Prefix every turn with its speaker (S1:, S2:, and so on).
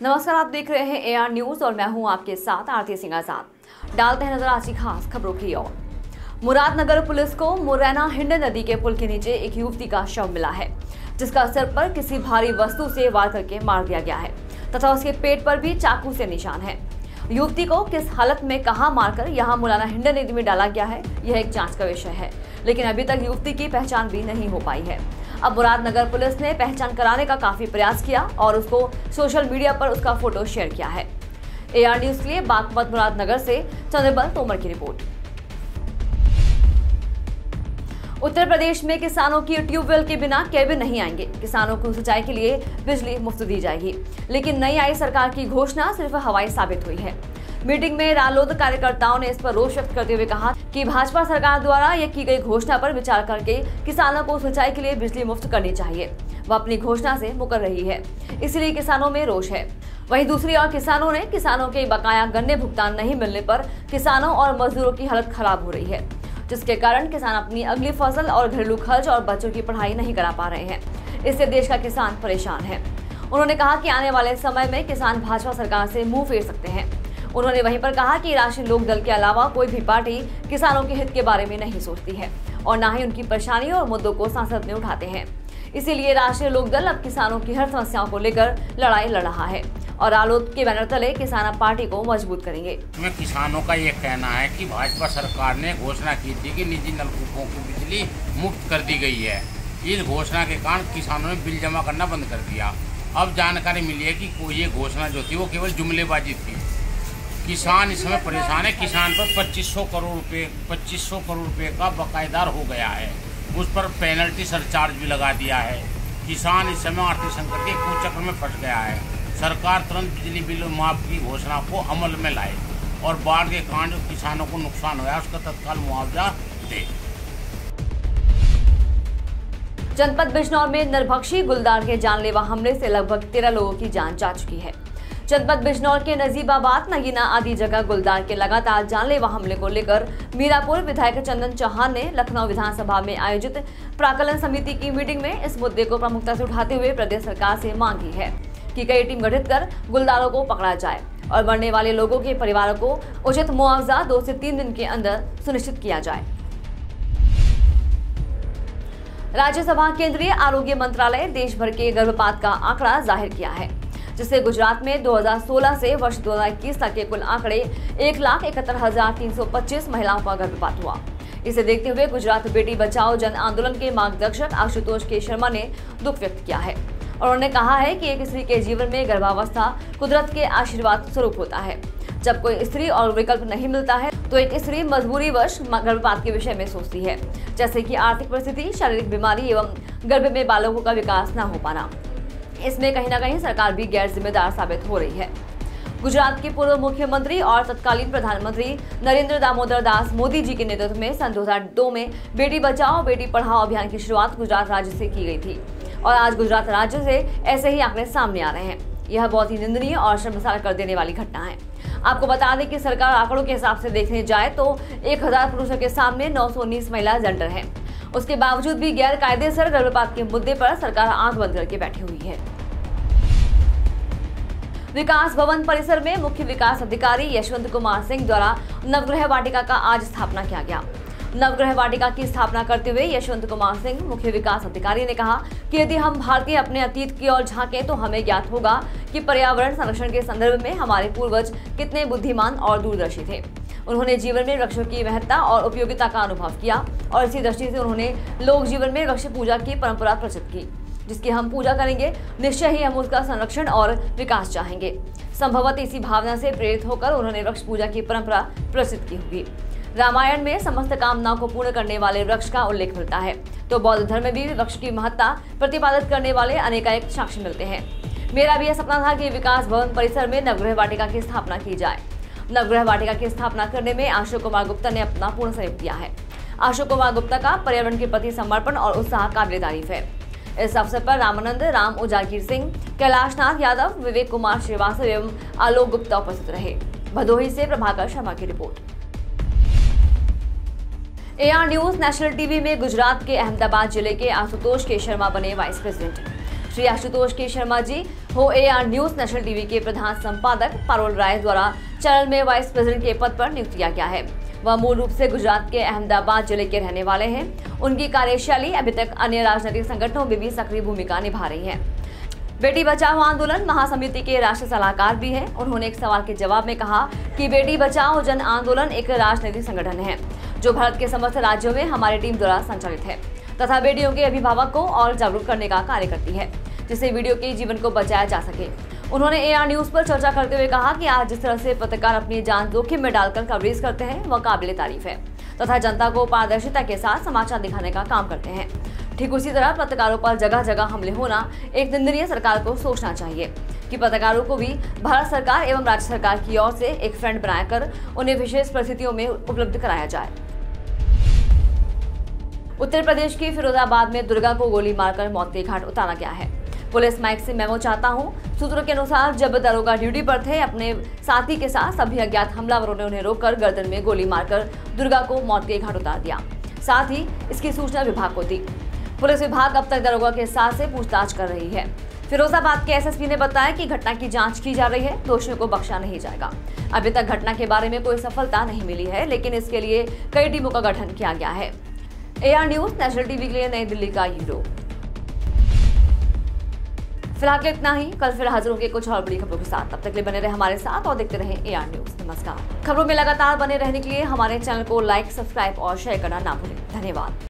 S1: नमस्कार, आप देख रहे हैं AR न्यूज और मैं हूं आपके साथ आरती सिंह आजाद। डालते हैं नजर आज की खास खबरों की ओर। मुरादनगर पुलिस को मुरैना हिंड नदी के पुल के नीचे एक युवती का शव मिला है, जिसका सिर पर किसी भारी वस्तु से वार करके मार दिया गया है तथा उसके पेट पर भी चाकू से निशान है। युवती को किस हालत में कहां मारकर यहां मुरैना हिंड नदी में डाला गया है, यह एक जांच का विषय है, लेकिन अभी तक युवती की पहचान भी नहीं हो पाई है। अब मुरादनगर पुलिस ने पहचान कराने का काफी प्रयास किया और उसको सोशल मीडिया पर उसका फोटो शेयर किया है। AR न्यूज के लिए बागपत मुरादनगर से चंद्रबल तोमर की रिपोर्ट। उत्तर प्रदेश में किसानों की ट्यूबवेल के बिना केबिल नहीं आएंगे। किसानों को सिंचाई के लिए बिजली मुफ्त दी जाएगी, लेकिन नई आई सरकार की घोषणा सिर्फ हवाई साबित हुई है। मीटिंग में रालोद कार्यकर्ताओं ने इस पर रोष व्यक्त करते हुए कहा कि भाजपा सरकार द्वारा यह की गई घोषणा पर विचार करके किसानों को सिंचाई के लिए बिजली मुफ्त करनी चाहिए। वह अपनी घोषणा से मुकर रही है, इसलिए किसानों में रोष है। वहीं दूसरी ओर किसानों के बकाया गन्ने भुगतान नहीं मिलने पर किसानों और मजदूरों की हालत खराब हो रही है, जिसके कारण किसान अपनी अगली फसल और घरेलू खर्च और बच्चों की पढ़ाई नहीं करा पा रहे हैं। इससे देश का किसान परेशान है। उन्होंने कहा कि आने वाले समय में किसान भाजपा सरकार से मुंह फेर सकते हैं। उन्होंने वहीं पर कहा कि राष्ट्रीय लोक दल के अलावा कोई भी पार्टी किसानों के हित के बारे में नहीं सोचती है और न ही उनकी परेशानी और मुद्दों को संसद में उठाते हैं। इसीलिए राष्ट्रीय लोक दल अब किसानों की हर समस्याओं को लेकर लड़ाई लड़ रहा है और रालोद के बैनर तले किसान पार्टी को मजबूत करेंगे।
S2: किसानों का ये कहना है कि भाजपा सरकार ने घोषणा की थी कि निजी नलकूपों की बिजली मुफ्त कर दी गई है। इस घोषणा के कारण किसानों ने बिल जमा करना बंद कर दिया। अब जानकारी मिली है कि ये घोषणा जो थी वो केवल जुमलेबाजी थी। किसान इस समय परेशान है। किसान पर 2500 करोड़ रुपए का बकायेदार हो गया है। उस पर पेनल्टी सरचार्ज भी लगा दिया है। किसान इस समय आर्थिक संकट के कुचक्र में फंस गया है। सरकार तुरंत बिजली बिल माफ की घोषणा को अमल में लाए और बाढ़ के कारण जो किसानों को नुकसान हुआ है उसका तत्काल मुआवजा दे।
S1: जनपद बिजनौर में नरभक्षी गुलदार के जानलेवा हमले से लगभग 13 लोगों की जान जा चुकी है। जनपद बिजनौर के नजीबाबाद, नगीना आदि जगह गुलदार के लगातार जानलेवा हमले को लेकर मीरापुर विधायक चंदन चौहान ने लखनऊ विधानसभा में आयोजित प्राक्कलन समिति की मीटिंग में इस मुद्दे को प्रमुखता से उठाते हुए प्रदेश सरकार से मांग की है कि कई टीम गठित कर गुलदारों को पकड़ा जाए और मरने वाले लोगों के परिवारों को उचित मुआवजा 2 से 3 दिन के अंदर सुनिश्चित किया जाए। राज्यसभा केंद्रीय आरोग्य मंत्रालय देश भर के गर्भपात का आंकड़ा जाहिर किया है, जिससे गुजरात में 2016 से वर्ष 2021 तक के कुल आंकड़े 1,71,325 महिलाओं का गर्भपात हुआ। इसे देखते हुए गुजरात बेटी बचाओ जन आंदोलन के मार्गदर्शक आशुतोष के शर्मा ने दुख व्यक्त किया है और उन्होंने कहा है कि एक स्त्री के जीवन में गर्भावस्था कुदरत के आशीर्वाद स्वरूप होता है। जब कोई स्त्री और विकल्प नहीं मिलता है तो एक स्त्री मजबूरीवश गर्भपात के विषय में सोचती है, जैसे कि आर्थिक परिस्थिति, शारीरिक बीमारी एवं गर्भ में बालकों का विकास न हो पाना। इसमें कहीं न कहीं सरकार भी गैर जिम्मेदार साबित हो रही है। गुजरात के पूर्व मुख्यमंत्री और तत्कालीन प्रधानमंत्री नरेंद्र दामोदर दास मोदी जी के नेतृत्व में सन 2002 में बेटी बचाओ बेटी पढ़ाओ अभियान की शुरुआत गुजरात राज्य से की गई थी और आज गुजरात राज्य से ऐसे ही आंकड़े सामने आ रहे हैं। यह बहुत ही निंदनीय और शर्मसार कर देने वाली घटना है। आपको बता दें कि सरकार आंकड़ों के हिसाब से देखने जाए तो 1000 पुरुषों के सामने 919 महिला जेंडर है। उसके बावजूद भी गैर कायदेसर गर्भपात के मुद्दे पर सरकार आंख बंद करके बैठी हुई है। विकास भवन परिसर में मुख्य विकास अधिकारी यशवंत कुमार सिंह द्वारा नवग्रह वाटिका का आज स्थापना किया गया। नवग्रह वाटिका की स्थापना करते हुए यशवंत कुमार सिंह मुख्य विकास अधिकारी ने कहा कि यदि हम भारतीय अपने अतीत की ओर झांकें तो हमें ज्ञात होगा कि पर्यावरण संरक्षण के संदर्भ में हमारे पूर्वज कितने बुद्धिमान और दूरदर्शी थे। उन्होंने जीवन में वृक्षों की महत्ता और उपयोगिता का अनुभव किया और इसी दृष्टि से उन्होंने लोक जीवन में वृक्ष पूजा की परंपरा प्रचलित की, जिसकी हम पूजा करेंगे। निश्चय ही हम उसका संरक्षण और विकास चाहेंगे। संभवतः इसी भावना से प्रेरित होकर उन्होंने वृक्ष पूजा की परंपरा प्रसिद्ध की होगी। रामायण में समस्त कामनाओं को पूर्ण करने वाले वृक्ष का उल्लेख मिलता है, तो बौद्ध धर्म में भी वृक्ष की महत्ता प्रतिपादित करने वाले अनेकानेक साक्ष्य मिलते हैं। मेरा भी यह सपना था कि विकास भवन परिसर में नवग्रह वाटिका की स्थापना की जाए। नवग्रह वाटिका की स्थापना करने में अशोक कुमार गुप्ता ने अपना पूर्ण सहयोग दिया है। अशोक कुमार गुप्ता का पर्यावरण के प्रति समर्पण और उत्साह काबिल तारीफ है। इस अवसर पर रामानंद, राम उजागिर सिंह, कैलाशनाथ यादव, विवेक कुमार श्रीवास्तव एवं आलोक गुप्ता उपस्थित रहे। भदोही से प्रभाकर शर्मा की report. AR news national TV में गुजरात के अहमदाबाद जिले के आशुतोष के शर्मा बने वाइस प्रेसिडेंट। श्री आशुतोष के शर्मा जी हो AR न्यूज नेशनल टीवी के प्रधान संपादक पारोल राय द्वारा चैनल में वाइस प्रेसिडेंट के पद पर नियुक्त किया गया है। वह मूल रूप से गुजरात के अहमदाबाद जिले के रहने वाले हैं। उनकी कार्यशैली अभी तक अन्य राजनीतिक संगठनों में भी सक्रिय भूमिका निभा रही है। बेटी बचाओ आंदोलन महासमिति के राष्ट्रीय सलाहकार भी हैं। उन्होंने एक सवाल के जवाब में कहा कि बेटी बचाओ जन आंदोलन एक राजनीतिक संगठन है जो भारत के समस्त राज्यों में हमारी टीम द्वारा संचालित है तथा बेटियों के अभिभावक को और जागरूक करने का कार्य करती है जिससे वीडियो के जीवन को बचाया जा सके। उन्होंने AR न्यूज पर चर्चा करते हुए कहा कि आज जिस तरह से पत्रकार अपनी जान जोखिम में डालकर कवरेज करते हैं वह काबिले तारीफ है तथा जनता को पारदर्शिता के साथ समाचार दिखाने का काम करते हैं। ठीक उसी तरह पत्रकारों पर जगह जगह हमले होना एक निंदनीय। सरकार को सोचना चाहिए कि पत्रकारों को भी भारत सरकार एवं राज्य सरकार की ओर से एक फ्रेंड बनाकर उन्हें विशेष परिस्थितियों में उपलब्ध कराया जाए। उत्तर प्रदेश के फिरोजाबाद में दुर्गा को गोली मारकर मौत के घाट उतारा गया है। पुलिस माइक से मेमो चाहता हूं। सूत्रों के अनुसार जब दरोगा ड्यूटी पर थे अपने साथी के साथ सभी अज्ञात हमलावरों ने उन्हें रोककर गर्दन में गोली मारकर दुर्गा को मौत के घाट उतार दिया। साथ ही इसकी सूचना विभाग को दी। पुलिस विभाग अब तक दरोगा के साथ से पूछताछ कर रही है। फिरोजाबाद के SSP ने बताया कि घटना की जांच की जा रही है। दोषियों को बख्शा नहीं जाएगा। अभी तक घटना के बारे में कोई सफलता नहीं मिली है, लेकिन इसके लिए कई टीमों का गठन किया गया है। AR न्यूज नेशनल टीवी के लिए नई दिल्ली का यूरो। फिलहाल इतना ही। कल फिर हाजिर होंगे कुछ और बड़ी खबरों के साथ। तब तक के लिए बने रहे हमारे साथ और देखते रहें AR न्यूज। नमस्कार। खबरों में लगातार बने रहने के लिए हमारे चैनल को लाइक, सब्सक्राइब और शेयर करना ना भूलें। धन्यवाद।